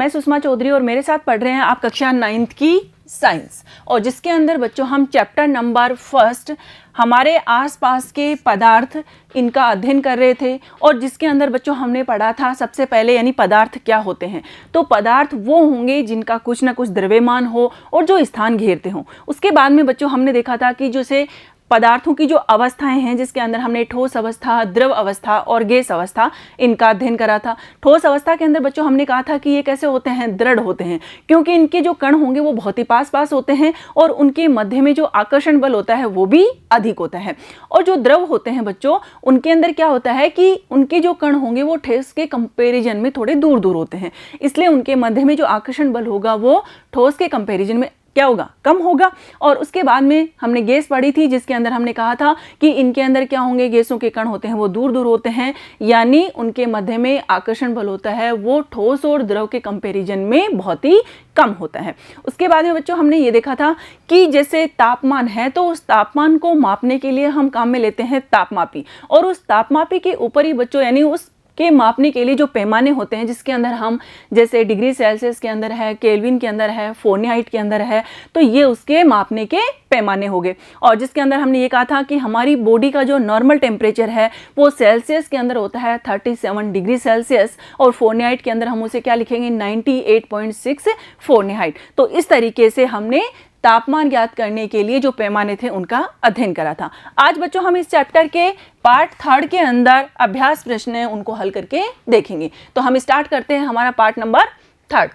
मैं सुषमा चौधरी और मेरे साथ पढ़ रहे हैं आप कक्षा 9th की साइंस, और जिसके अंदर बच्चों हम चैप्टर नंबर 1 हमारे आसपास के पदार्थ इनका अध्ययन कर रहे थे। और जिसके अंदर बच्चों हमने पढ़ा था सबसे पहले यानी पदार्थ क्या होते हैं। तो पदार्थ वो होंगे जिनका कुछ ना कुछ द्रव्यमान हो और जो स्थान घेरते हों। उसके बाद में बच्चों हमने देखा था कि जैसे पदार्थों की जो अवस्थाएं हैं जिसके अंदर हमने ठोस अवस्था, द्रव अवस्था और गैस अवस्था इनका अध्ययन करा था। ठोस अवस्था के अंदर बच्चों हमने कहा था कि ये कैसे होते हैं, दृढ़ होते हैं, क्योंकि इनके जो कण होंगे वो बहुत ही पास पास होते हैं और उनके मध्य में जो आकर्षण बल होता है वो भी अधिक होता है। और जो द्रव होते हैं बच्चों उनके अंदर क्या होता है कि उनके जो कण होंगे वो ठोस के कंपेरिजन में थोड़े दूर दूर होते हैं, इसलिए उनके मध्य में जो आकर्षण बल होगा वो ठोस के कंपेरिजन में क्या होगा, कम होगा। और उसके बाद में हमने गैस पढ़ी थी जिसके अंदर हमने कहा था कि इनके अंदर क्या होंगे, गैसों के कण होते हैं वो दूर दूर होते हैं, यानी उनके मध्य में आकर्षण बल होता है वो ठोस और द्रव के कंपैरिजन में बहुत ही कम होता है। उसके बाद में बच्चों हमने ये देखा था कि जैसे तापमान है तो उस तापमान को मापने के लिए हम काम में लेते हैं तापमापी, और उस तापमापी के ऊपर ही बच्चों यानी उस के मापने के लिए जो पैमाने होते हैं जिसके अंदर हम जैसे डिग्री सेल्सियस के अंदर है, केल्विन के अंदर है, फ़ारेनहाइट के अंदर है, तो ये उसके मापने के पैमाने हो गए। और जिसके अंदर हमने ये कहा था कि हमारी बॉडी का जो नॉर्मल टेम्परेचर है वो सेल्सियस के अंदर होता है 37 डिग्री सेल्सियस, और फ़ारेनहाइट के अंदर हम उसे क्या लिखेंगे 98.6 फ़ारेनहाइट। तो इस तरीके से हमने तापमान ज्ञात करने के लिए जो पैमाने थे उनका अध्ययन करा था। आज बच्चों हम इस चैप्टर के पार्ट 3 के अंदर अभ्यास प्रश्न है उनको हल करके देखेंगे। तो हम स्टार्ट करते हैं हमारा पार्ट नंबर 3।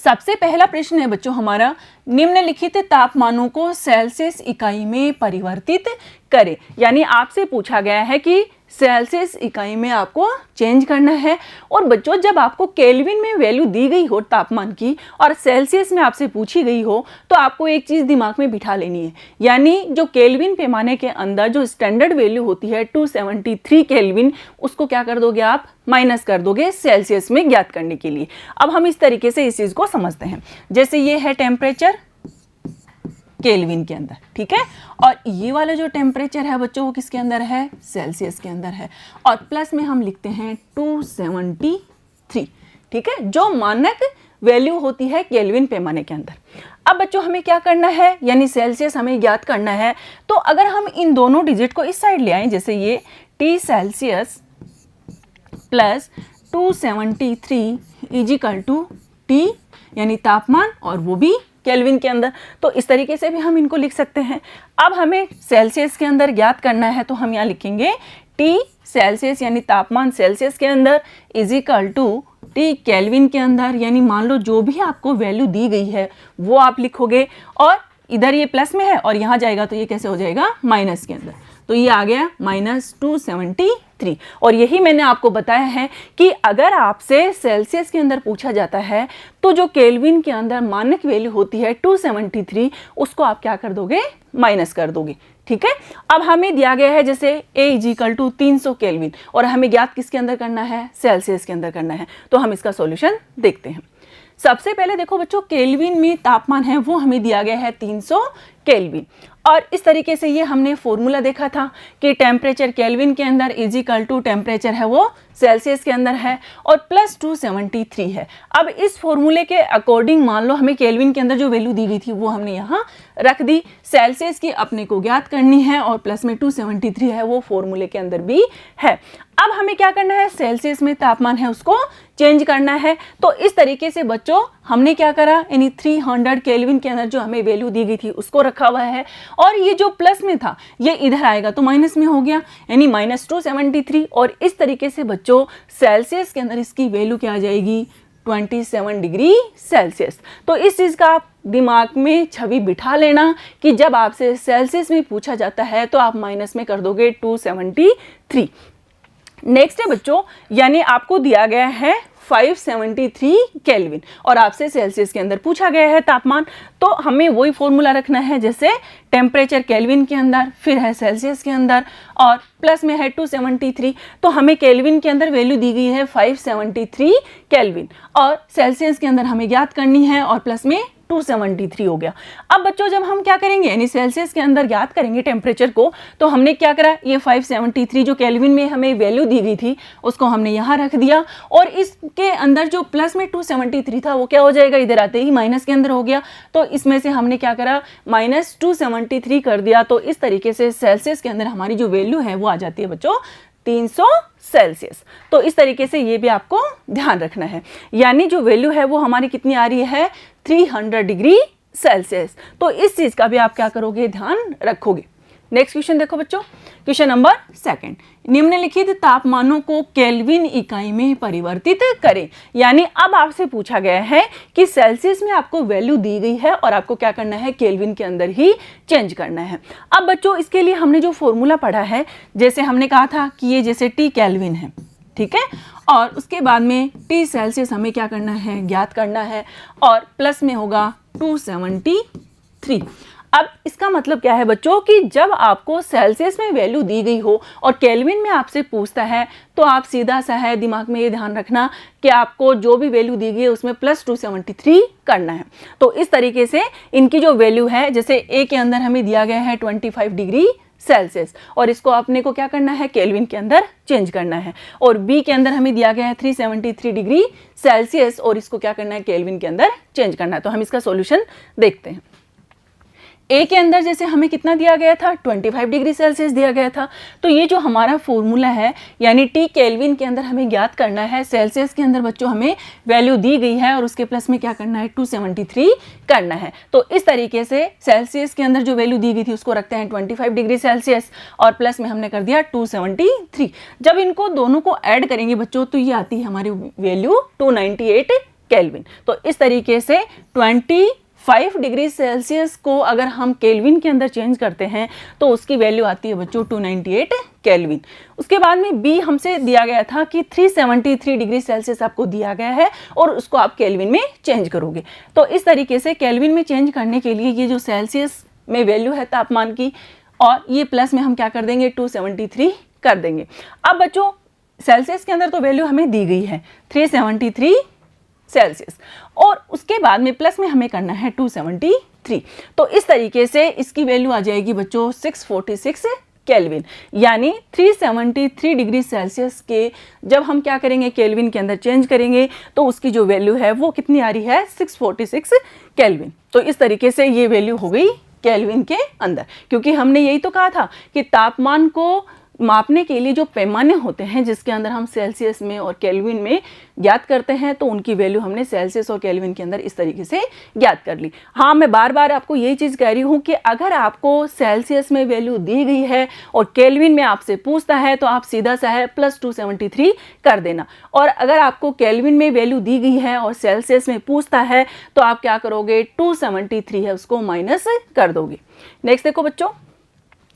सबसे पहला प्रश्न है बच्चों हमारा, निम्नलिखित तापमानों को सेल्सियस इकाई में परिवर्तित करें। यानी आपसे पूछा गया है कि सेल्सियस इकाई में आपको चेंज करना है। और बच्चों जब आपको केल्विन में वैल्यू दी गई हो तापमान की और सेल्सियस में आपसे पूछी गई हो तो आपको एक चीज़ दिमाग में बिठा लेनी है, यानी जो केल्विन पैमाने के अंदर जो स्टैंडर्ड वैल्यू होती है 273 केल्विन, उसको क्या कर दोगे आप, माइनस कर दोगे सेल्सियस में ज्ञात करने के लिए। अब हम इस तरीके से इस चीज़ को समझते हैं। जैसे ये है टेम्परेचर केल्विन के अंदर, ठीक है, और ये वाला जो टेम्परेचर है बच्चों वो किसके अंदर है, सेल्सियस के अंदर है, और प्लस में हम लिखते हैं 273, ठीक है, जो मानक वैल्यू होती है केल्विन पैमाने के अंदर। अब बच्चों हमें क्या करना है, यानी सेल्सियस हमें ज्ञात करना है। तो अगर हम इन दोनों डिजिट को इस साइड ले आए, जैसे ये T Celsius plus 273 is equal to T यानी तापमान, और वो भी केल्विन के अंदर, तो इस तरीके से भी हम इनको लिख सकते हैं। अब हमें सेल्सियस के अंदर ज्ञात करना है तो हम यहाँ लिखेंगे T सेल्सियस यानी तापमान सेल्सियस के अंदर इजिकल टू T केल्विन के अंदर, यानी मान लो जो भी आपको वैल्यू दी गई है वो आप लिखोगे, और इधर ये प्लस में है और यहाँ जाएगा तो ये कैसे हो जाएगा, माइनस के अंदर, तो ये आ गया -273। और यही मैंने आपको बताया है कि अगर आपसे सेल्सियस के अंदर पूछा जाता है तो जो केल्विन के अंदर मानक वैल्यू होती है 273, उसको आप क्या कर दोगे, माइनस कर दोगे, ठीक है। अब हमें दिया गया है जैसे A इजिकल टू 300 केल्विन, और हमें ज्ञात किसके अंदर करना है, सेल्सियस के अंदर करना है। तो हम इसका सॉल्यूशन देखते हैं। सबसे पहले देखो बच्चों, केल्विन में तापमान है वो हमें दिया गया है 300 केल्विन, और इस तरीके से ये हमने फॉर्मूला देखा था कि टेम्परेचर केल्विन के अंदर इजिकल टू टेम्परेचर है वो सेल्सियस के अंदर है और प्लस 273 है। अब इस फॉर्मूले के अकॉर्डिंग मान लो हमें केल्विन के अंदर जो वैल्यू दी गई थी वो हमने यहाँ रख दी, सेल्सियस की अपने को ज्ञात करनी है, और प्लस में 273 है वो फॉर्मूले के अंदर भी है। अब हमें क्या करना है, सेल्सियस में तापमान है उसको चेंज करना है। तो इस तरीके से बच्चों हमने क्या करा, यानी 300 केल्विन के अंदर जो हमें वैल्यू दी गई थी उसको रखा हुआ है, और ये जो प्लस में था ये इधर आएगा तो माइनस में हो गया, यानी -273। और इस तरीके से बच्चों सेल्सियस के अंदर इसकी वैल्यू क्या आ जाएगी, 27 डिग्री सेल्सियस। तो इस चीज़ का आप दिमाग में छवि बिठा लेना कि जब आपसे सेल्सियस में पूछा जाता है तो आप माइनस में कर दोगे 273। नेक्स्ट है बच्चों, यानी आपको दिया गया है 573 केल्विन और आपसे सेल्सियस के अंदर पूछा गया है तापमान, तो हमें वही फॉर्मूला रखना है जैसे टेम्परेचर केल्विन के अंदर, फिर है सेल्सियस के अंदर, और प्लस में है 273। तो हमें केल्विन के अंदर वैल्यू दी गई है 573 केल्विन, और सेल्सियस के अंदर हमें ज्ञात करनी है, और प्लस में 273 हो गया। अब बच्चों जब हम क्या करेंगे यानी सेल्सियस के अंदर ज्ञात करेंगे टेम्परेचर को, तो हमने क्या करा, ये 573 जो केल्विन में हमें वैल्यू दी गई थी उसको हमने यहाँ रख दिया, और इसके अंदर जो प्लस में 273 था वो क्या हो जाएगा, इधर आते ही माइनस के अंदर हो गया, तो इसमें से हमने क्या करा -273 कर दिया। तो इस तरीके से सेल्सियस के अंदर हमारी जो वैल्यू है वो आ जाती है बच्चों 300 सेल्सियस। तो इस तरीके से ये भी आपको ध्यान रखना है, यानी जो वैल्यू है वो हमारी कितनी आ रही है 300 डिग्री सेल्सियस। तो इस चीज का भी आप क्या करोगे, ध्यान रखोगे। नेक्स्ट क्वेश्चन देखो बच्चों, क्वेश्चन नंबर 2, निम्नलिखित तापमानों को केल्विन इकाई में परिवर्तित करें। यानी अब आपसे पूछा गया है कि सेल्सियस में आपको वैल्यू दी गई है और आपको क्या करना है, केल्विन के अंदर ही चेंज करना है। अब बच्चों इसके लिए हमने जो फॉर्मूला पढ़ा है, जैसे हमने कहा था कि ये जैसे T केल्विन है, ठीक है, और उसके बाद में T सेल्सियस हमें क्या करना है, ज्ञात करना है, और प्लस में होगा 273। अब इसका मतलब क्या है बच्चों कि जब आपको सेल्सियस में वैल्यू दी गई हो और केल्विन में आपसे पूछता है, तो आप सीधा सा है दिमाग में ये ध्यान रखना कि आपको जो भी वैल्यू दी गई है उसमें प्लस 273 करना है। तो इस तरीके से इनकी जो वैल्यू है, जैसे ए के अंदर हमें दिया गया है 25 डिग्री सेल्सियस, और इसको अपने को क्या करना है, केल्विन के अंदर चेंज करना है, और बी के अंदर हमें दिया गया है 373 डिग्री सेल्सियस, और इसको क्या करना है, केल्विन के अंदर चेंज करना है। तो हम इसका सॉल्यूशन देखते हैं। ए के अंदर जैसे हमें कितना दिया गया था, 25 डिग्री सेल्सियस दिया गया था, तो ये जो हमारा फॉर्मूला है यानी टी केल्विन के अंदर हमें ज्ञात करना है, सेल्सियस के अंदर बच्चों हमें वैल्यू दी गई है और उसके प्लस में क्या करना है, 273 करना है। तो इस तरीके से सेल्सियस के अंदर जो वैल्यू दी गई थी उसको रखते हैं 25 डिग्री सेल्सियस, और प्लस में हमने कर दिया 273। जब इनको दोनों को ऐड करेंगे बच्चों तो ये आती है हमारी वैल्यू 298 केल्विन। तो इस तरीके से 25 डिग्री सेल्सियस को अगर हम केल्विन के अंदर चेंज करते हैं तो उसकी वैल्यू आती है बच्चों 298 केल्विन। उसके बाद में बी हमसे दिया गया था कि 373 डिग्री सेल्सियस आपको दिया गया है और उसको आप केल्विन में चेंज करोगे। तो इस तरीके से केल्विन में चेंज करने के लिए ये जो सेल्सियस में वैल्यू है तापमान की, और ये प्लस में हम क्या कर देंगे, 273 कर देंगे। अब बच्चों सेल्सियस के अंदर तो वैल्यू हमें दी गई है 373 सेल्सियस, और उसके बाद में प्लस में हमें करना है 273। तो इस तरीके से इसकी वैल्यू आ जाएगी बच्चों 646 केल्विन। यानी 373 डिग्री सेल्सियस के जब हम क्या करेंगे, केल्विन के अंदर चेंज करेंगे तो उसकी जो वैल्यू है वो कितनी आ रही है, 646 केल्विन। तो इस तरीके से ये वैल्यू हो गई केल्विन के अंदर, क्योंकि हमने यही तो कहा था कि तापमान को मापने के लिए जो पैमाने होते हैं जिसके अंदर हम सेल्सियस में और केल्विन में ज्ञात करते हैं, तो उनकी वैल्यू हमने सेल्सियस और केल्विन के अंदर इस तरीके से ज्ञात कर ली। हाँ, मैं बार बार आपको यही चीज़ कह रही हूँ कि अगर आपको सेल्सियस में वैल्यू दी गई है और केल्विन में आपसे पूछता है तो आप सीधा सा है प्लस 273 कर देना, और अगर आपको केल्विन में वैल्यू दी गई है और सेल्सियस में पूछता है तो आप क्या करोगे, 273 है उसको माइनस कर दोगे। नेक्स्ट देखो बच्चों,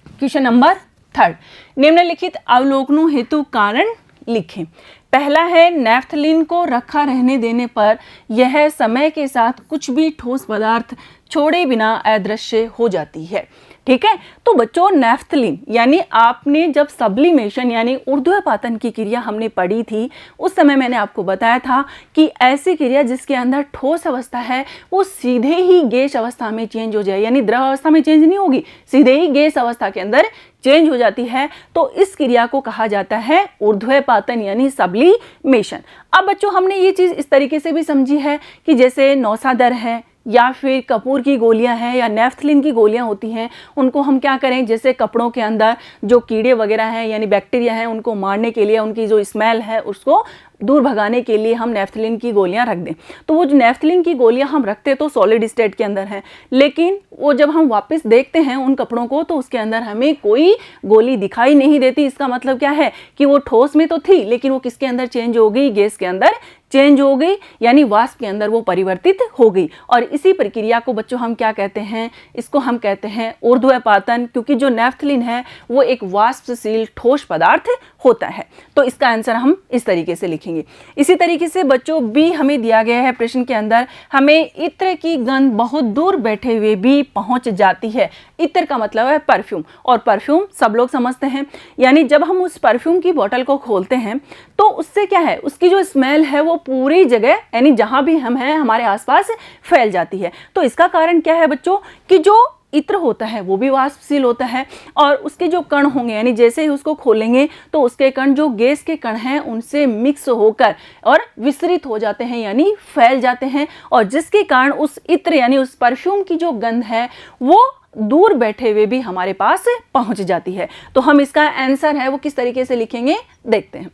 क्वेश्चन नंबर 3, निम्नलिखित अवलोकनों हेतु कारण लिखें। पहला है, नैफ्थलीन को रखा रहने देने पर यह समय के साथ कुछ भी ठोस पदार्थ छोड़े बिना अदृश्य हो जाती है। ठीक है, तो बच्चों नैफ्थलीन यानी आपने जब सब्लिमेशन यानी ऊर्ध्वपातन की क्रिया हमने पढ़ी थी उस समय मैंने आपको बताया था कि ऐसी क्रिया जिसके अंदर ठोस अवस्था है वो सीधे ही गैस अवस्था में चेंज हो जाए, यानी द्रव अवस्था में चेंज नहीं होगी, सीधे ही गैस अवस्था के अंदर चेंज हो जाती है। तो इस क्रिया को कहा जाता है ऊर्ध्वपातन यानी सब्लिमेशन। अब बच्चों हमने ये चीज़ इस तरीके से भी समझी है कि जैसे नौसादर है या फिर कपूर की गोलियां हैं या नैफ्थलीन की गोलियां होती हैं, उनको हम क्या करें, जैसे कपड़ों के अंदर जो कीड़े वगैरह हैं यानी बैक्टीरिया हैं उनको मारने के लिए, उनकी जो स्मेल है उसको दूर भगाने के लिए हम नैफ्थलीन की गोलियां रख दें। तो वो जो नैफ्थलीन की गोलियां हम रखते तो सॉलिड स्टेट के अंदर हैं, लेकिन वो जब हम वापस देखते हैं उन कपड़ों को तो उसके अंदर हमें कोई गोली दिखाई नहीं देती। इसका मतलब क्या है कि वो ठोस में तो थी लेकिन वो किसके अंदर चेंज हो गई, गैस के अंदर चेंज हो गई, यानी वाष्प के अंदर वो परिवर्तित हो गई। और इसी प्रक्रिया को बच्चों हम क्या कहते हैं, इसको हम कहते हैं ऊर्ध्वपातन, क्योंकि जो नैफ्थलीन है वो एक वाष्पशील ठोस पदार्थ होता है। तो इसका आंसर हम इस तरीके से लिखेंगे। इसी तरीके से बच्चों बी हमें दिया गया है प्रश्न के अंदर, हमें इत्र की गंध बहुत दूर बैठे हुए भी पहुंच जाती है। इत्र का मतलब है परफ्यूम, और परफ्यूम सब लोग समझते हैं, यानी जब हम उस परफ्यूम की बोतल को खोलते हैं तो उससे क्या है, उसकी जो स्मेल है वो पूरी जगह यानी जहाँ भी हम हैं हमारे आसपास फैल जाती है। तो इसका कारण क्या है बच्चों कि जो इत्र होता है वो भी वाष्पशील होता है और उसके जो कण होंगे यानी जैसे ही उसको खोलेंगे तो उसके कण जो गैस के कण हैं उनसे मिक्स होकर और विसरित हो जाते हैं यानी फैल जाते हैं, और जिसके कारण उस इत्र यानी उस परफ्यूम की जो गंध है वो दूर बैठे हुए भी हमारे पास पहुंच जाती है। तो हम इसका आंसर है वो किस तरीके से लिखेंगे देखते हैं।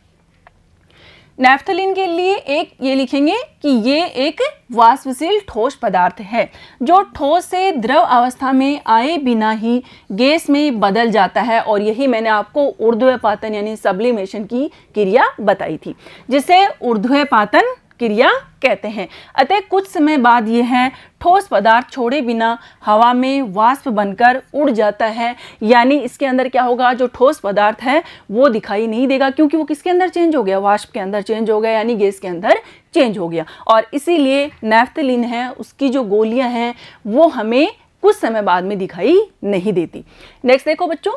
नैफ्थलीन के लिए एक ये लिखेंगे कि ये एक वाष्पशील ठोस पदार्थ है जो ठोस से द्रव अवस्था में आए बिना ही गैस में बदल जाता है, और यही मैंने आपको ऊर्ध्वपातन यानी सब्लिमेशन की क्रिया बताई थी जिसे ऊर्ध्वपातन क्रिया कहते हैं। अतः कुछ समय बाद यह ठोस पदार्थ छोड़े बिना हवा में वाष्प बनकर उड़ जाता है, यानी इसके अंदर क्या होगा, जो ठोस पदार्थ है वो दिखाई नहीं देगा क्योंकि वो किसके अंदर चेंज हो गया, वाष्प के अंदर चेंज हो गया यानी गैस के अंदर चेंज हो गया, और इसीलिए नैफ्थलीन है उसकी जो गोलियां हैं वो हमें कुछ समय बाद में दिखाई नहीं देती। नेक्स्ट देखो बच्चों,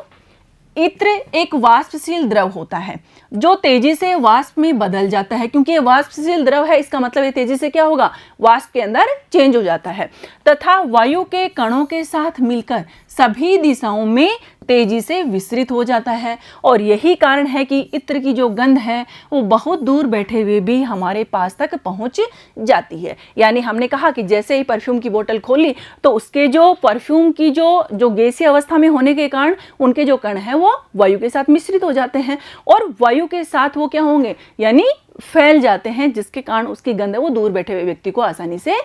इत्र एक वाष्पशील द्रव होता है जो तेजी से वाष्प में बदल जाता है। क्योंकि ये वाष्पशील द्रव है इसका मतलब ये तेजी से क्या होगा, वाष्प के अंदर चेंज हो जाता है तथा वायु के कणों के साथ मिलकर सभी दिशाओं में तेजी से विसरित हो जाता है, और यही कारण है कि इत्र की जो गंध है वो बहुत दूर बैठे हुए भी हमारे पास तक पहुंच जाती है। यानी हमने कहा कि जैसे ही परफ्यूम की बोतल खोली तो उसके जो परफ्यूम की जो गैसीय अवस्था में होने के कारण उनके जो कण हैं वो वायु के साथ मिश्रित हो जाते हैं और वायु के साथ वो क्या होंगे यानी फैल जाते हैं, जिसके कारण उसकी गंध है वो दूर बैठे हुए व्यक्ति को आसानी से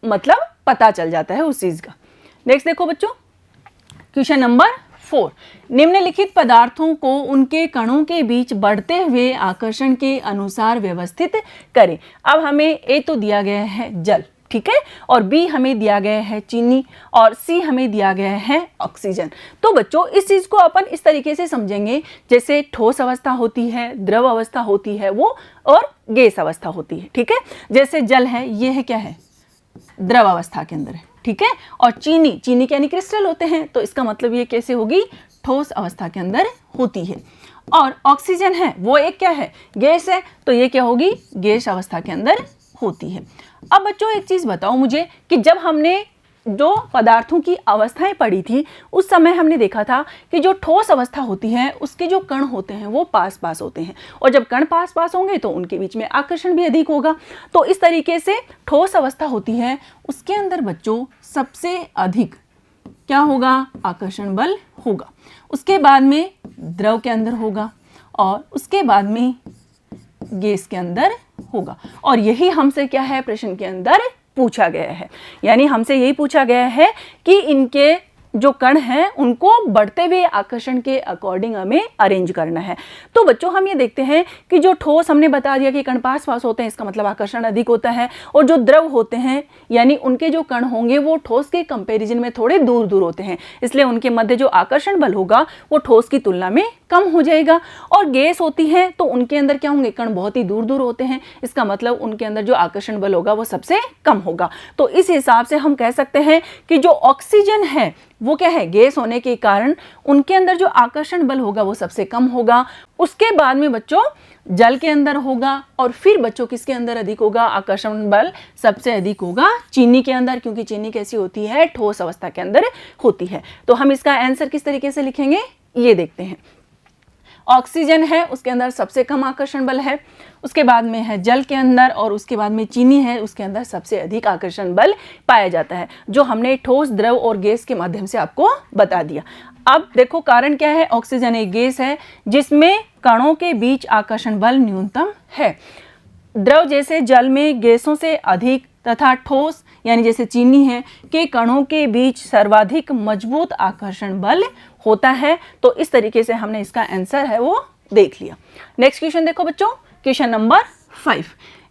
मतलब पता चल जाता है उस चीज का। नेक्स्ट देखो बच्चों, क्वेश्चन नंबर 4, निम्नलिखित पदार्थों को उनके कणों के बीच बढ़ते हुए आकर्षण के अनुसार व्यवस्थित करें। अब हमें ए तो दिया गया है जल, ठीक है, और बी हमें दिया गया है चीनी, और सी हमें दिया गया है ऑक्सीजन। तो बच्चों इस चीज को अपन इस तरीके से समझेंगे जैसे ठोस अवस्था होती है, द्रव अवस्था होती है वो, और गैस अवस्था होती है, ठीक है। जैसे जल है ये है क्या है, द्रव अवस्था के अंदर है, ठीक है, और चीनी के यानी क्रिस्टल होते हैं तो इसका मतलब ये कैसे होगी, ठोस अवस्था के अंदर होती है, और ऑक्सीजन है वो एक क्या है, गैस है, तो ये क्या होगी, गैस अवस्था के अंदर होती है। अब बच्चों एक चीज बताओ मुझे कि जब हमने जो पदार्थों की अवस्थाएं पढ़ी थी उस समय हमने देखा था कि जो ठोस अवस्था होती है उसके जो कण होते हैं वो पास पास होते हैं, और जब कण पास पास होंगे तो उनके बीच में आकर्षण भी अधिक होगा। तो इस तरीके से ठोस अवस्था होती है उसके अंदर बच्चों सबसे अधिक क्या होगा, आकर्षण बल होगा, उसके बाद में द्रव के अंदर होगा, और उसके बाद में गैस के अंदर होगा। और यही हमसे क्या है प्रश्न के अंदर पूछा गया है, यानी हमसे यही पूछा गया है कि इनके जो कण हैं उनको बढ़ते हुए आकर्षण के अकॉर्डिंग हमें अरेंज करना है। तो बच्चों हम ये देखते हैं कि जो ठोस हमने बता दिया कि कण पास पास होते हैं इसका मतलब आकर्षण अधिक होता है, और जो द्रव होते हैं यानी उनके जो कण होंगे वो ठोस के कंपैरिजन में थोड़े दूर दूर होते हैं, इसलिए उनके मध्य जो आकर्षण बल होगा वो ठोस की तुलना में कम हो जाएगा। और गैस होती है तो उनके अंदर क्या होंगे, कण बहुत ही दूर दूर होते हैं, इसका मतलब उनके अंदर जो आकर्षण बल होगा वो सबसे कम होगा। तो इस हिसाब से हम कह सकते हैं कि जो ऑक्सीजन है वो क्या है, गैस होने के कारण उनके अंदर जो आकर्षण बल होगा वो सबसे कम होगा। उसके बाद में बच्चों जल के अंदर होगा, और फिर बच्चों किसके अंदर अधिक होगा, आकर्षण बल सबसे अधिक होगा चीनी के अंदर, क्योंकि चीनी कैसी होती है, ठोस अवस्था के अंदर होती है। तो हम इसका आंसर किस तरीके से लिखेंगे ये देखते हैं। ऑक्सीजन है उसके अंदर सबसे कम आकर्षण बल है, उसके बाद में है जल के अंदर, और उसके बाद में चीनी है उसके अंदर सबसे अधिक आकर्षण बल पाया जाता है, जो हमने ठोस द्रव और गैस के माध्यम से आपको बता दिया। अब देखो कारण क्या है, ऑक्सीजन एक गैस है जिसमें कणों के बीच आकर्षण बल न्यूनतम है। द्रव जैसे जल में गैसों से अधिक तथा ठोस यानी जैसे चीनी है के कणों के बीच सर्वाधिक मजबूत आकर्षण बल होता है। तो इस तरीके से हमने इसका आंसर है वो देख लिया। नेक्स्ट क्वेश्चन देखो बच्चों, क्वेश्चन नंबर 5,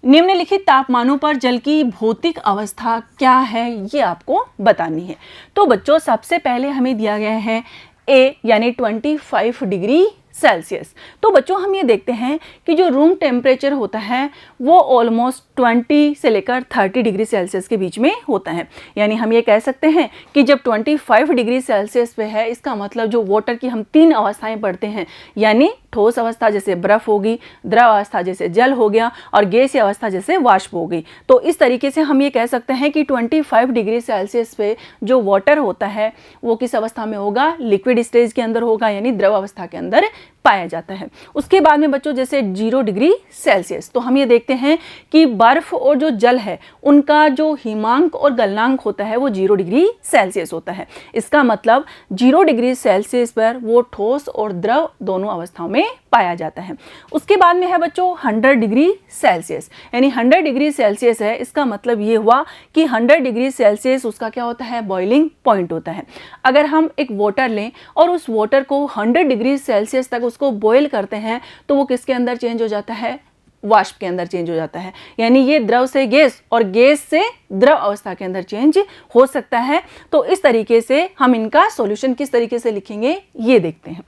निम्नलिखित तापमानों पर जल की भौतिक अवस्था क्या है ये आपको बतानी है। तो बच्चों सबसे पहले हमें दिया गया है ए यानी 25 डिग्री सेल्सियस। तो बच्चों हम ये देखते हैं कि जो रूम टेम्परेचर होता है वो ऑलमोस्ट 20 से लेकर 30 डिग्री सेल्सियस के बीच में होता है। यानी हम ये कह सकते हैं कि जब 25 डिग्री सेल्सियस पे है, इसका मतलब जो वाटर की हम 3 अवस्थाएं पढ़ते हैं, यानी ठोस अवस्था जैसे बर्फ होगी, द्रव अवस्था जैसे जल हो गया और गैसीय अवस्था जैसे वाष्प हो गई। तो इस तरीके से हम ये कह सकते हैं कि 25 डिग्री सेल्सियस पे जो वाटर होता है वो किस अवस्था में होगा, लिक्विड स्टेज के अंदर होगा, यानी द्रव अवस्था के अंदर पाया जाता है। उसके बाद में बच्चों जैसे 0 डिग्री सेल्सियस, तो हम ये देखते हैं कि बर्फ और जो जल है उनका जो हिमांक और गलनांक होता है वो 0 डिग्री सेल्सियस होता है। इसका मतलब 0 डिग्री सेल्सियस पर वो ठोस और द्रव दोनों अवस्थाओं में पाया जाता है। उसके बाद में है बच्चों 100 डिग्री सेल्सियस, यानी 100 डिग्री सेल्सियस है, इसका मतलब ये हुआ कि 100 डिग्री सेल्सियस उसका क्या होता है, बॉइलिंग पॉइंट होता है। अगर हम एक वाटर लें और उस वाटर को 100 डिग्री सेल्सियस तक उसको बॉयल करते हैं तो वो किसके अंदर चेंज हो जाता है, वाष्प के अंदर चेंज हो जाता है। यानी ये द्रव से गैस और गैस से द्रव अवस्था के अंदर चेंज हो सकता है। तो इस तरीके से हम इनका सॉल्यूशन किस तरीके से लिखेंगे ये देखते हैं।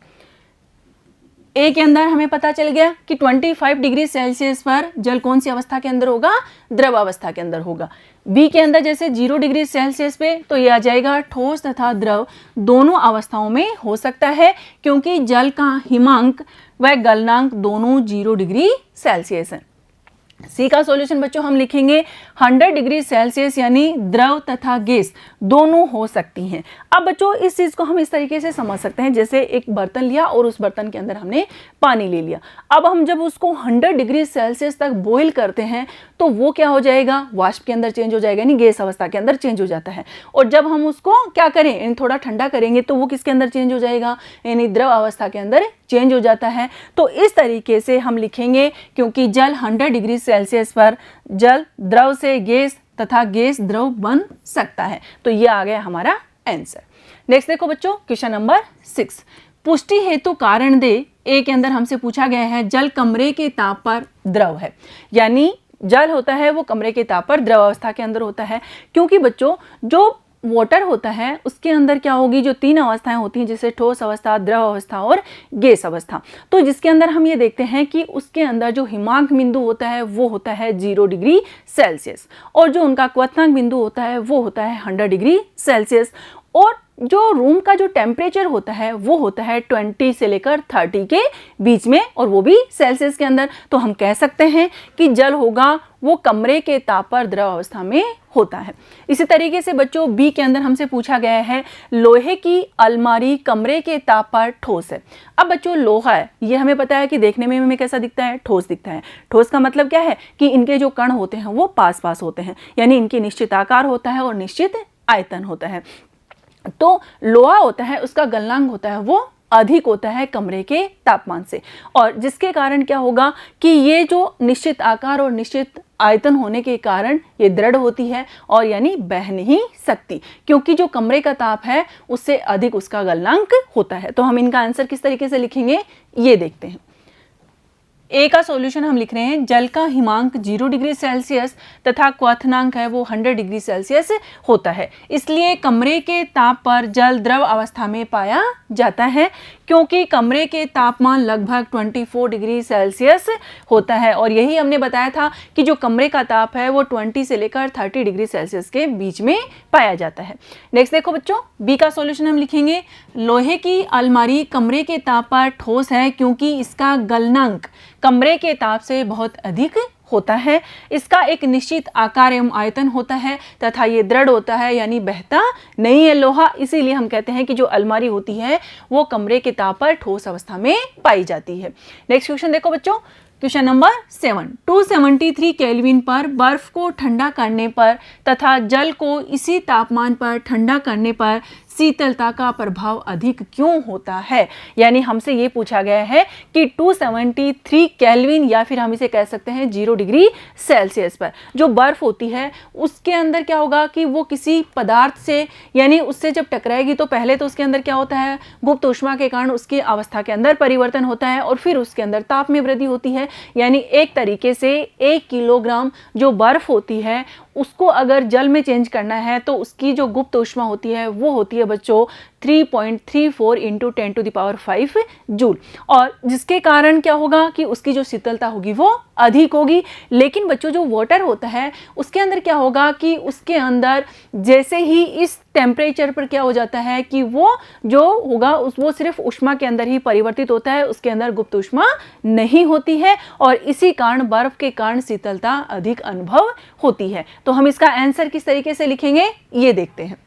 ए के अंदर हमें पता चल गया कि 25 डिग्री सेल्सियस पर जल कौन सी अवस्था के अंदर होगा, द्रव अवस्था के अंदर होगा। बी के अंदर जैसे 0 डिग्री सेल्सियस पे तो ये आ जाएगा ठोस तथा द्रव दोनों अवस्थाओं में हो सकता है, क्योंकि जल का हिमांक व गलनांक दोनों 0 डिग्री सेल्सियस है। सी का सॉल्यूशन बच्चों हम लिखेंगे 100 डिग्री सेल्सियस, यानी द्रव तथा गैस दोनों हो सकती हैं। अब बच्चों इस चीज़ को हम इस तरीके से समझ सकते हैं, जैसे एक बर्तन लिया और उस बर्तन के अंदर हमने पानी ले लिया। अब हम जब उसको 100 डिग्री सेल्सियस तक बॉईल करते हैं तो वो क्या हो जाएगा, वाष्प के अंदर चेंज हो जाएगा, यानी गैस अवस्था के अंदर चेंज हो जाता है। और जब हम उसको क्या करें, यानी थोड़ा ठंडा करेंगे तो वो किसके अंदर चेंज हो जाएगा, यानी द्रव अवस्था के अंदर चेंज हो जाता है। तो इस तरीके से हम लिखेंगे, क्योंकि जल 100 डिग्री सेल्सियस पर जल द्रव से गैस तथा गैस द्रव बन सकता है। तो ये आ गया हमारा आंसर। नेक्स्ट देखो बच्चों क्वेश्चन नंबर 6, पुष्टि हेतु कारण दे। ए के अंदर हमसे पूछा गया है जल कमरे के ताप पर द्रव है, यानी जल होता है वो कमरे के ताप पर द्रव अवस्था के अंदर होता है। क्योंकि बच्चों जो वाटर होता है उसके अंदर क्या होगी, जो 3 अवस्थाएं होती हैं जैसे ठोस अवस्था, द्रव अवस्था और गैस अवस्था। तो जिसके अंदर हम ये देखते हैं कि उसके अंदर जो हिमांक बिंदु होता है वो होता है 0 डिग्री सेल्सियस, और जो उनका क्वथनांक बिंदु होता है वो होता है 100 डिग्री सेल्सियस। और जो रूम का जो टेम्परेचर होता है वो होता है 20 से लेकर 30 के बीच में, और वो भी सेल्सियस के अंदर। तो हम कह सकते हैं कि जल होगा वो कमरे के ताप पर द्रव अवस्था में होता है। इसी तरीके से बच्चों बी के अंदर हमसे पूछा गया है लोहे की अलमारी कमरे के ताप पर ठोस है। अब बच्चों लोहा है, ये हमें पता है कि देखने में हमें कैसा दिखता है, ठोस दिखता है। ठोस का मतलब क्या है कि इनके जो कण होते हैं वो पास पास होते हैं, यानी इनकी निश्चित आकार होता है और निश्चित आयतन होता है। तो लोहा होता है उसका गलनांक होता है वो अधिक होता है कमरे के तापमान से, और जिसके कारण क्या होगा कि ये जो निश्चित आकार और निश्चित आयतन होने के कारण ये दृढ़ होती है और यानी बह नहीं सकती, क्योंकि जो कमरे का ताप है उससे अधिक उसका गलनांक होता है। तो हम इनका आंसर किस तरीके से लिखेंगे ये देखते हैं। ए का सॉल्यूशन हम लिख रहे हैं जल का हिमांक 0 डिग्री सेल्सियस तथा क्वथनांक है वो 100 डिग्री सेल्सियस होता है, इसलिए कमरे के ताप पर जल द्रव अवस्था में पाया जाता है, क्योंकि कमरे के तापमान लगभग 24 डिग्री सेल्सियस होता है। और यही हमने बताया था कि जो कमरे का ताप है वो 20 से लेकर 30 डिग्री सेल्सियस के बीच में पाया जाता है। नेक्स्ट देखो बच्चों बी का सॉल्यूशन हम लिखेंगे लोहे की अलमारी कमरे के ताप पर ठोस है, क्योंकि इसका गलनांक कमरे के ताप से बहुत अधिक होता है। इसका एक निश्चित आकार एवं आयतन होता है तथा ये दृढ़ होता है, यानी बहता नहीं है लोहा। इसीलिए हम कहते हैं कि जो अलमारी होती है वो कमरे के ताप पर ठोस अवस्था में पाई जाती है। नेक्स्ट क्वेश्चन देखो बच्चों, क्वेश्चन नंबर 7, 273 केल्विन पर बर्फ को ठंडा करने पर तथा जल को इसी तापमान पर ठंडा करने पर शीतलता का प्रभाव अधिक क्यों होता है। यानी हमसे ये पूछा गया है कि 273 केल्विन या फिर हम इसे कह सकते हैं 0 डिग्री सेल्सियस पर जो बर्फ होती है उसके अंदर क्या होगा कि वो किसी पदार्थ से यानी उससे जब टकराएगी तो पहले तो उसके अंदर क्या होता है, गुप्त ऊष्मा के कारण उसकी अवस्था के अंदर परिवर्तन होता है और फिर उसके अंदर ताप में वृद्धि होती है। यानी एक तरीके से 1 किलोग्राम जो बर्फ होती है उसको अगर जल में चेंज करना है तो उसकी जो गुप्त ऊष्मा होती है वो होती है बच्चों 3.34 इंटू 10⁵ जूल। और जिसके कारण क्या होगा कि उसकी जो शीतलता होगी वो अधिक होगी। लेकिन बच्चों जो वाटर होता है उसके अंदर क्या होगा कि उसके अंदर जैसे ही इस टेम्परेचर पर क्या हो जाता है कि वो जो होगा वो सिर्फ ऊष्मा के अंदर ही परिवर्तित होता है, उसके अंदर गुप्त ऊष्मा नहीं होती है और इसी कारण बर्फ के कारण शीतलता अधिक अनुभव होती है। तो हम इसका आंसर किस तरीके से लिखेंगे ये देखते हैं।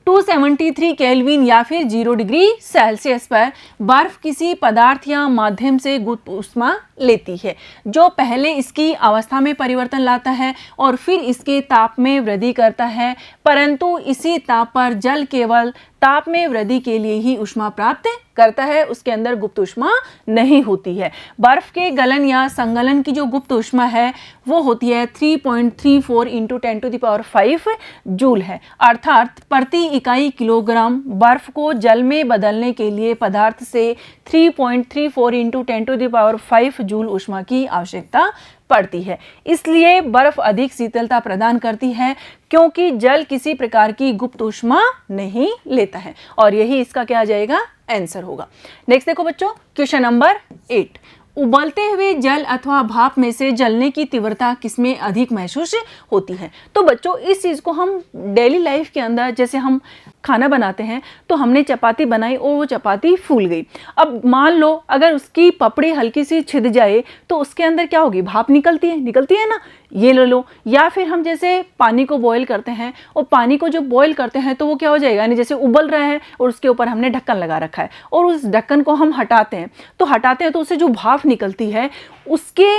273 केल्विन या फिर 0 डिग्री सेल्सियस पर बर्फ किसी पदार्थ या माध्यम से गुप्त ऊष्मा लेती है जो पहले इसकी अवस्था में परिवर्तन लाता है और फिर इसके ताप में वृद्धि करता है, परंतु इसी ताप पर जल केवल ताप में वृद्धि के लिए ही ऊष्मा प्राप्त करता है, उसके अंदर गुप्त ऊष्मा नहीं होती है। बर्फ के गलन या संगलन की जो गुप्त ऊष्मा है वो होती है 3.34 इंटू 10⁵ जूल है, अर्थात प्रति इकाई किलोग्राम बर्फ को जल में बदलने के लिए पदार्थ से 3.34 इंटू 10⁵ जूल ऊष्मा की आवश्यकता पड़ती है। इसलिए बर्फ अधिक शीतलता प्रदान करती है क्योंकि जल किसी प्रकार की गुप्त ऊष्मा नहीं लेता है और यही इसका क्या आ जाएगा आंसर होगा। नेक्स्ट देखो बच्चों, क्वेश्चन नंबर 8। उबलते हुए जल अथवा भाप में से जलने की तीव्रता किसमें अधिक महसूस होती है? तो बच्चों इस चीज़ को हम डेली लाइफ के अंदर जैसे हम खाना बनाते हैं तो हमने चपाती बनाई और वो चपाती फूल गई। अब मान लो अगर उसकी पपड़ी हल्की सी छिद जाए तो उसके अंदर क्या होगी, भाप निकलती है ना, ये ले लो। या फिर हम जैसे पानी को बॉईल करते हैं और पानी को जब बॉईल करते हैं तो वो क्या हो जाएगा, यानी जैसे उबल रहा है और उसके ऊपर हमने ढक्कन लगा रखा है और उस ढक्कन को हम हटाते हैं तो उससे जो भाप निकलती है उसके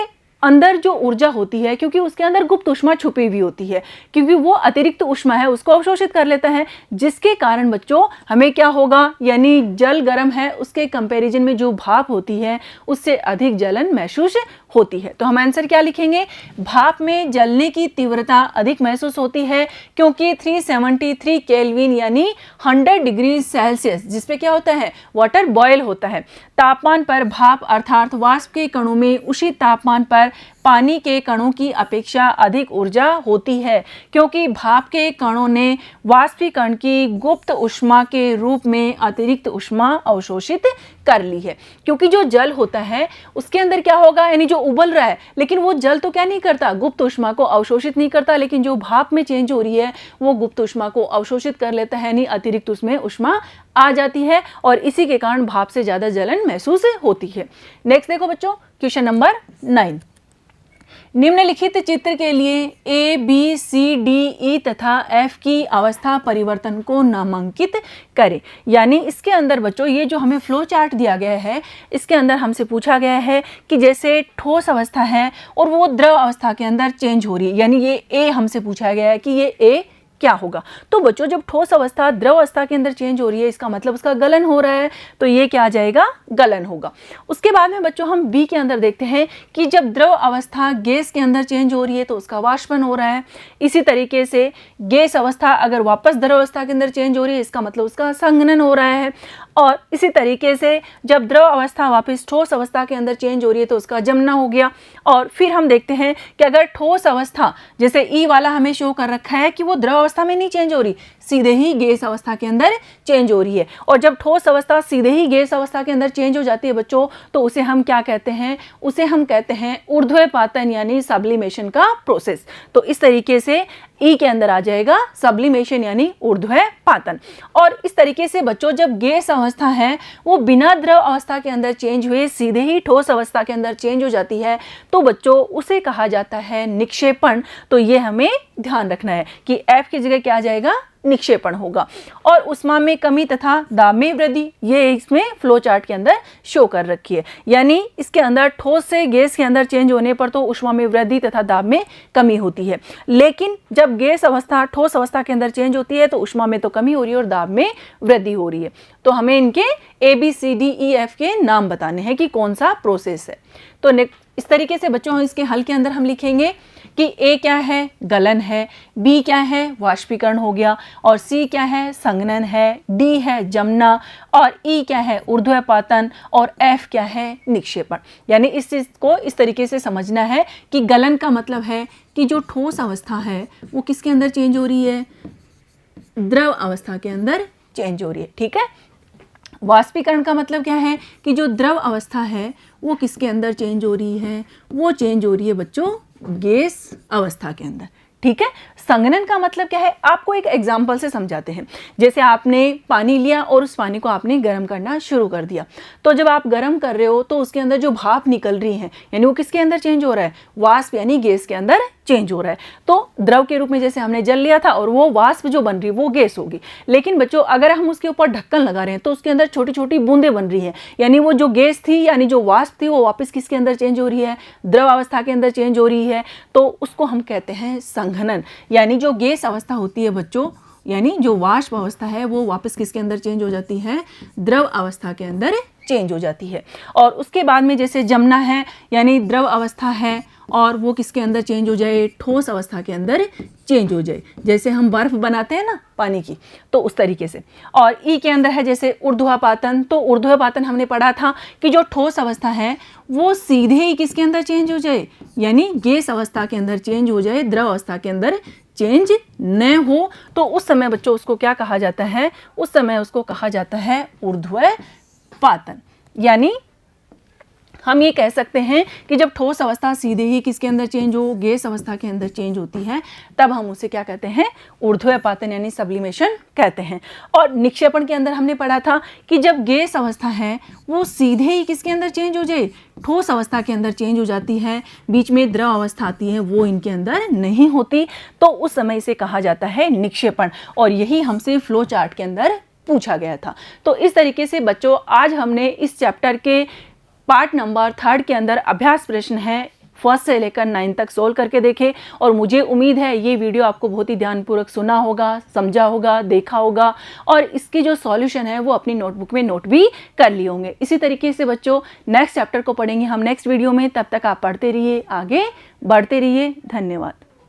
अंदर जो ऊर्जा होती है, क्योंकि उसके अंदर गुप्त ऊष्मा छुपी हुई होती है, क्योंकि वो अतिरिक्त ऊष्मा है उसको अवशोषित कर लेता है, जिसके कारण बच्चों हमें क्या होगा, यानी जल गर्म है उसके कंपैरिजन में जो भाप होती है उससे अधिक जलन महसूस होती है। तो हम आंसर क्या लिखेंगे, भाप में जलने की तीव्रता अधिक महसूस होती है क्योंकि 373 केल्विन यानी 100 डिग्री सेल्सियस जिसपे क्या होता है वाटर बॉयल होता है तापमान पर भाप अर्थात वाष्प के कणों में उसी तापमान पर पानी के कणों की अपेक्षा अधिक ऊर्जा होती है क्योंकि भाप के कणों ने वाष्पीकरण की गुप्त ऊष्मा के रूप में अतिरिक्त ऊष्मा अवशोषित कर ली है। क्योंकि जो जल होता है उसके अंदर क्या होगा, यानी जो उबल रहा है लेकिन वो जल तो क्या नहीं करता, गुप्त ऊष्मा को अवशोषित नहीं करता, लेकिन जो भाप में चेंज हो रही है वो गुप्त ऊष्मा को अवशोषित कर लेता है, यानी अतिरिक्त उसमें ऊष्मा आ जाती है और इसी के कारण भाप से ज्यादा जलन महसूस होती है। नेक्स्ट देखो बच्चों, क्वेश्चन नंबर 9। निम्नलिखित चित्र के लिए ए, बी, सी, डी, ई तथा एफ की अवस्था परिवर्तन को नामांकित करें। यानी इसके अंदर बच्चों ये जो हमें फ्लो चार्ट दिया गया है इसके अंदर हमसे पूछा गया है कि जैसे ठोस अवस्था है और वो द्रव अवस्था के अंदर चेंज हो रही है, यानी ये ए हमसे पूछा गया है कि ये ए क्या होगा। तो बच्चों जब ठोस अवस्था द्रव अवस्था के अंदर चेंज हो रही है इसका मतलब उसका गलन हो रहा है, तो ये क्या आ जाएगा, गलन होगा। उसके बाद में बच्चों हम बी के अंदर देखते हैं कि जब द्रव अवस्था गैस के अंदर चेंज हो रही है तो उसका वाष्पन हो रहा है। इसी तरीके से गैस अवस्था अगर वापस द्रव अवस्था के अंदर चेंज हो रही है इसका मतलब उसका संघनन हो रहा है। और इसी तरीके से जब द्रव अवस्था वापस ठोस अवस्था के अंदर चेंज हो रही है तो उसका जमना हो गया। और फिर हम देखते हैं कि अगर ठोस अवस्था जैसे ई वाला हमें शो कर रखा है कि वो द्रव अवस्था में नहीं चेंज हो रही, सीधे ही गैस अवस्था के अंदर चेंज हो रही है। और जब ठोस अवस्था सीधे ही गैस अवस्था के अंदर चेंज हो जाती है बच्चों तो उसे हम क्या कहते हैं, उसे हम कहते हैं ऊर्ध्वपातन यानी सब्लिमेशन का प्रोसेस। तो इस तरीके से ई के अंदर आ जाएगा सब्लिमेशन यानी ऊर्ध्वपातन। और इस तरीके से बच्चों जब गैस अवस्था है वो बिना द्रव अवस्था के अंदर चेंज हुए सीधे ही ठोस अवस्था के अंदर चेंज हो जाती है तो बच्चों उसे कहा जाता है निक्षेपण। तो ये हमें ध्यान रखना है कि एफ की जगह क्या आ जाएगा, निक्षेपण होगा। और ऊष्मा में कमी तथा दाब में वृद्धि ये इसमें फ्लो चार्ट के अंदर शो कर रखी है, यानी इसके अंदर ठोस से गैस के अंदर चेंज होने पर तो ऊष्मा में वृद्धि तथा दाब में कमी होती है, लेकिन जब गैस अवस्था ठोस अवस्था के अंदर चेंज होती है तो ऊष्मा में तो कमी हो रही है और दाब में वृद्धि हो रही है। तो हमें इनके A B C D E F के नाम बताने हैं कि कौन सा प्रोसेस है। तो इस तरीके से बच्चों इसके हल के अंदर हम लिखेंगे कि ए क्या है, गलन है, बी क्या है, वाष्पीकरण हो गया, और सी क्या है, संघनन है, डी है जमना, और ई क्या है, ऊर्ध्वपातन, और एफ क्या है, निक्षेपण। यानी इस चीज को इस तरीके से समझना है कि गलन का मतलब है कि जो ठोस अवस्था है वो किसके अंदर चेंज हो रही है, द्रव अवस्था के अंदर चेंज हो रही है। ठीक है, वाष्पीकरण का मतलब क्या है कि जो द्रव अवस्था है वो किसके अंदर चेंज हो रही है, वो चेंज हो रही है बच्चों गैस अवस्था के अंदर। ठीक है, संघनन का मतलब क्या है, आपको एक एग्जाम्पल से समझाते हैं। जैसे आपने पानी लिया और उस पानी को आपने गर्म करना शुरू कर दिया, तो जब आप गर्म कर रहे हो तो उसके अंदर जो भाप निकल रही है यानी वो किसके अंदर चेंज हो रहा है, वाष्प यानी गैस के अंदर चेंज हो रहा है। तो द्रव के रूप में जैसे हमने जल लिया था और वो वाष्प जो बन रही है वो गैस होगी। लेकिन बच्चों अगर हम उसके ऊपर ढक्कन लगा रहे हैं तो उसके अंदर छोटी छोटी बूंदें बन रही हैं, यानी वो जो गैस थी यानी जो वाष्प थी वो वापस किसके अंदर चेंज हो रही है, द्रव अवस्था के अंदर चेंज हो रही है। तो उसको हम कहते हैं संघनन। यानी जो गैस अवस्था होती है बच्चों, यानी जो वाष्प अवस्था है वो वापस किसके अंदर चेंज हो जाती है, द्रव अवस्था के अंदर चेंज हो जाती है। और उसके बाद में जैसे जमना है यानी द्रव अवस्था है और वो किसके अंदर चेंज हो जाए, ठोस अवस्था के अंदर चेंज हो जाए। जैसे हम बर्फ बनाते हैं ना पानी की, तो उस तरीके से। और ई के अंदर है जैसे ऊर्ध्वापातन, तो ऊर्ध्वापातन हमने पढ़ा था कि जो ठोस अवस्था है वो सीधे ही किसके अंदर चेंज हो जाए, यानी गैस अवस्था के अंदर चेंज हो जाए, द्रव अवस्था के अंदर चेंज न हो। तो उस समय बच्चों उसको क्या कहा जाता है, उस समय उसको कहा जाता है ऊर्ध्वपातन। यानी हम ये कह सकते हैं कि जब ठोस अवस्था सीधे ही किसके अंदर चेंज हो, गैस अवस्था के अंदर चेंज होती है, तब हम उसे क्या कहते हैं, ऊर्ध्वपातन यानी सब्लिमेशन कहते हैं। और निक्षेपण के अंदर हमने पढ़ा था कि जब गैस अवस्था है वो सीधे ही किसके अंदर चेंज हो जाए, ठोस अवस्था के अंदर चेंज हो जाती है, बीच में द्रव अवस्था आती है वो इनके अंदर नहीं होती, तो उस समय इसे कहा जाता है निक्षेपण। और यही हमसे फ्लो चार्ट के अंदर पूछा गया था। तो इस तरीके से बच्चों आज हमने इस चैप्टर के पार्ट नंबर 3 के अंदर अभ्यास प्रश्न है 1 से लेकर 9 तक सोल्व करके देखे। और मुझे उम्मीद है ये वीडियो आपको बहुत ही ध्यानपूर्वक सुना होगा, समझा होगा, देखा होगा और इसकी जो सॉल्यूशन है वो अपनी नोटबुक में नोट भी कर लिए होंगे। इसी तरीके से बच्चों नेक्स्ट चैप्टर को पढ़ेंगे हम नेक्स्ट वीडियो में। तब तक आप पढ़ते रहिए, आगे बढ़ते रहिए। धन्यवाद।